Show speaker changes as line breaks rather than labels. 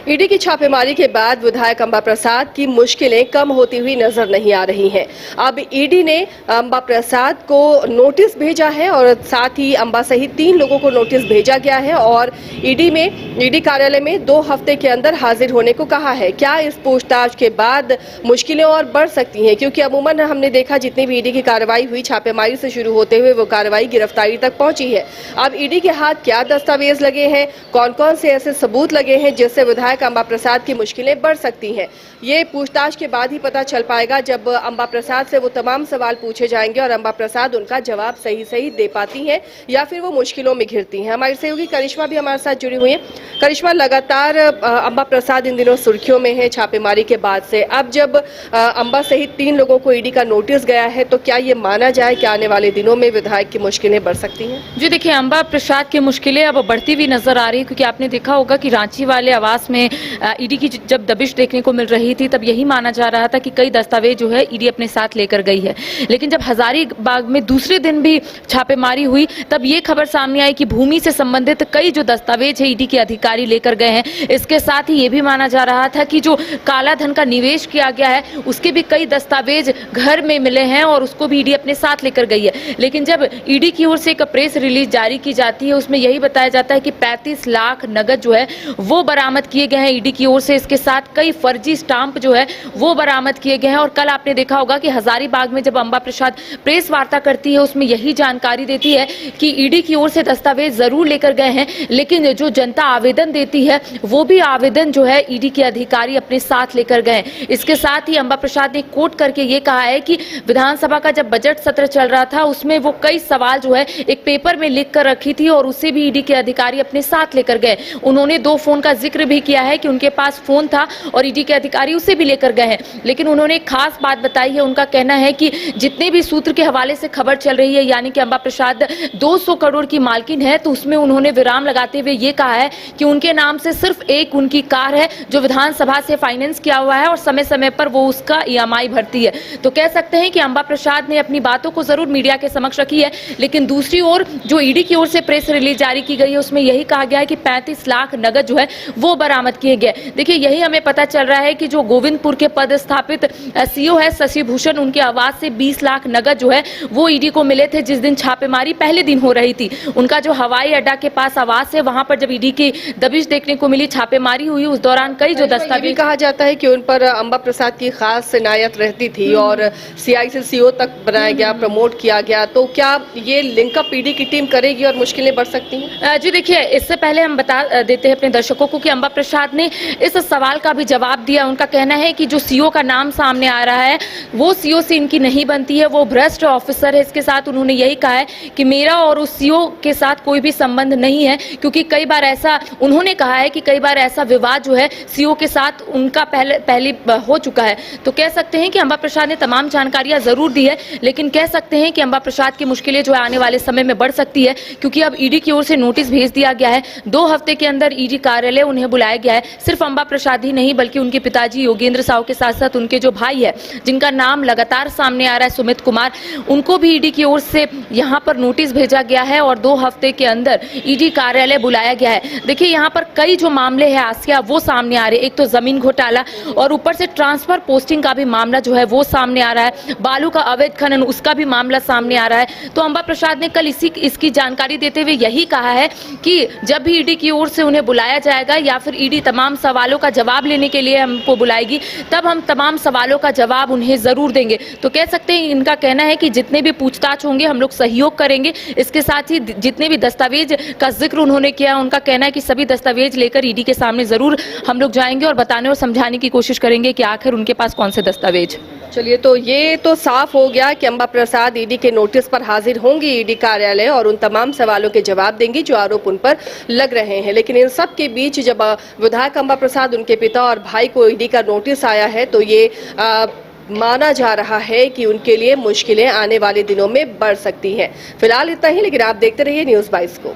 ED की छापेमारी के बाद विधायक अंबा प्रसाद की मुश्किलें कम होती हुई नजर नहीं आ रही हैं। अब ईडी ने अंबा प्रसाद को नोटिस भेजा है और साथ ही अंबा सहित 3 लोगों को नोटिस भेजा गया है और ईडी कार्यालय में 2 हफ्ते के अंदर हाजिर होने को कहा है। क्या इस पूछताछ के बाद मुश्किलें और बढ़ सकती हैं? क्योंकि अमूमन हमने देखा जितनी भी ईडी की कार्रवाई हुई छापेमारी से शुरू होते हुए वो कार्रवाई गिरफ्तारी तक पहुंची है। अब ईडी के हाथ क्या दस्तावेज लगे हैं, कौन कौन से ऐसे सबूत लगे हैं जिससे विधायक अंबा प्रसाद की मुश्किलें बढ़ सकती हैं, ये पूछताछ के बाद ही पता चल पाएगा, जब अंबा प्रसाद से वो तमाम सवाल पूछे जाएंगे और अंबा प्रसाद उनका जवाब सही दे पाती हैं या फिर वो मुश्किलों में घिरती हैं। हमारी सहयोगी करिश्मा भी हमारे साथ जुड़ी हुई है। करिश्मा, लगातार अंबा प्रसाद इन दिनों सुर्खियों में है छापेमारी के बाद से। अब जब अंबा सहित 3 लोगों को ईडी का नोटिस गया है तो क्या ये माना जाए कि आने वाले दिनों में विधायक की मुश्किलें बढ़ सकती हैं?
जी देखिए, अंबा प्रसाद की मुश्किलें अब बढ़ती हुई नजर आ रही है, क्योंकि आपने देखा होगा कि रांची वाले आवास में ईडी की जब दबिश देखने को मिल रही थी तब यही माना जा रहा था कि कई दस्तावेज जो है ईडी अपने साथ लेकर गई है। लेकिन जब हजारीबाग में दूसरे दिन भी छापेमारी हुई तब ये खबर सामने आई कि भूमि से संबंधित कई जो दस्तावेज है ईडी के अधिकारी लेकर गए हैं। इसके साथ ही ये भी माना जा रहा था कि जो काला धन का निवेश किया गया है उसके भी कई दस्तावेज घर में मिले हैं और उसको भी ईडी अपने साथ लेकर गई है। लेकिन जब ईडी की ओर से एक प्रेस रिलीज जारी की जाती है उसमें यही बताया जाता है कि 35 लाख नगद जो है वो बरामद किए गए हैं ईडी की ओर से। इसके साथ कई फर्जी स्टाम्प जो है वो बरामद किए गए हैं। और कल आपने देखा होगा कि हजारीबाग में जब अंबा प्रसाद प्रेस वार्ता करती है उसमें यही जानकारी देती है कि ईडी की ओर से दस्तावेज जरूर लेकर गए हैं, लेकिन जो जनता आवेदन देती है वो भी आवेदन जो है ईडी के अधिकारी अपने साथ लेकर गए। इसके साथ ही अंबा प्रसाद ने कोट करके ये कहा है कि विधानसभा का जब बजट सत्र चल रहा था उसमें वो कई सवाल जो है एक पेपर में लिख कर रखी थी और उसे भी ईडी के अधिकारी अपने साथ लेकर गए। उन्होंने 2 फोन का जिक्र भी किया है कि उनके पास फोन था और ईडी के अधिकारी उसे भी लेकर गए हैं। लेकिन उन्होंने एक खास बात बताई है, उनका कहना है कि जितने भी सूत्र के हवाले से खबर चल रही है यानी कि अंबा प्रसाद 200 करोड़ की मालकिन है, तो उसमें उन्होंने विराम लगाते हुए ये कहा है कि उनके नाम से सिर्फ एक उनकी कार है जो विधानसभा से फाइनेंस किया हुआ है और समय समय पर वो उसका EMI भरती है। तो कह सकते हैं कि अंबा प्रसाद ने अपनी बातों को जरूर मीडिया के समक्ष रखी है, लेकिन दूसरी ओर जो ईडी की ओर से प्रेस रिलीज जारी की गई है उसमें यही कहा गया है कि 35 लाख नगद जो है वो बरामद किए गए। देखिए, यही हमें पता चल रहा है कि जो गोविंदपुर के पद स्थापित सीओ है शशि भूषण, उनके आवास से 20 लाख नगद जो है वो ईडी को मिले थे जिस दिन छापेमारी पहले दिन हो रही थी। उनका जो हवाई अड्डा के पास आवास है वहां पर जब ईडी की दबिश देखने को मिली, छापेमारी हुई, उस दौरान कई जो दस्तावेज
कहा जाता है कि उन पर अंबा प्रसाद की खास इनायत रहती थी और CI से CO तक बनाया गया, प्रमोट किया गया। तो क्या ये लिंकअप ईडी की टीम करेगी और मुश्किलें बढ़ सकती हैं?
जी देखिए, इससे पहले हम बता देते हैं अपने दर्शकों को कि अंबा प्रसाद ने इस सवाल का भी जवाब दिया। उनका कहना है कि जो CO का नाम सामने आ रहा है वो CO से इनकी नहीं बनती है, वो भ्रष्ट ऑफिसर है। इसके साथ उन्होंने यही कहा है कि मेरा और उस CO के साथ कोई भी संबंध नहीं है, क्योंकि कई बार ऐसा उन्होंने कहा है कि कई बार ऐसा विवाद जो है CO के साथ उनका पहले हो चुका है। तो कह सकते हैं कि अंबा प्रसाद ने तमाम जानकारियां जरूर दी है, लेकिन कह सकते हैं कि अंबा प्रसाद की मुश्किलें जो है आने वाले समय में बढ़ सकती है, क्योंकि अब ईडी की ओर से नोटिस भेज दिया गया है। 2 हफ्ते के अंदर ईडी कार्यालय उन्हें बुलाया गया है। सिर्फ अंबा प्रसाद ही नहीं बल्कि उनके पिताजी योगेंद्र साहू के साथ साथ उनके जो भाई है जिनका नाम लगातार सामने आ रहा है, सुमित कुमार, उनको भी ईडी की ओर से यहाँ पर नोटिस भेजा गया है और 2 हफ्ते के अंदर ईडी कार्यालय बुलाया गया है। देखिए, यहाँ पर कई जो मामले हैं आसिया वो सामने आ रहे हैं। एक तो जमीन घोटाला और ऊपर से ट्रांसफर पोस्टिंग का भी मामला जो है वो सामने आ रहा है, बालू का अवैध खनन उसका भी मामला सामने आ रहा है। तो अंबा प्रसाद ने कल इसकी जानकारी देते हुए यही कहा है कि जब भी ईडी की ओर से उन्हें बुलाया जाएगा या फिर ईडी तमाम सवालों का जवाब लेने के लिए हमको बुलाएगी तब हम तमाम सवालों का जवाब उन्हें जरूर देंगे। तो कह सकते हैं, इनका कहना है कि जितने भी पूछताछ होंगे हम लोग सहयोग करेंगे। इसके साथ ही जितने भी दस्तावेज का जिक्र उन्होंने किया, उनका कहना है कि सभी दस्तावेज लेकर ईडी के सामने जरूर हम लोग जाएंगे और बताने और समझाने की कोशिश करेंगे कि आखिर उनके पास कौन से दस्तावेज।
चलिए, तो ये तो साफ हो गया कि अंबा प्रसाद ईडी के नोटिस पर हाजिर होंगी ईडी कार्यालय और उन तमाम सवालों के जवाब देंगी जो आरोप उन पर लग रहे हैं। लेकिन इन सब के बीच जब विधायक अंबा प्रसाद, उनके पिता और भाई को ईडी का नोटिस आया है तो ये माना जा रहा है कि उनके लिए मुश्किलें आने वाले दिनों में बढ़ सकती हैं। फिलहाल इतना ही, लेकिन आप देखते रहिए न्यूज़ 22 को।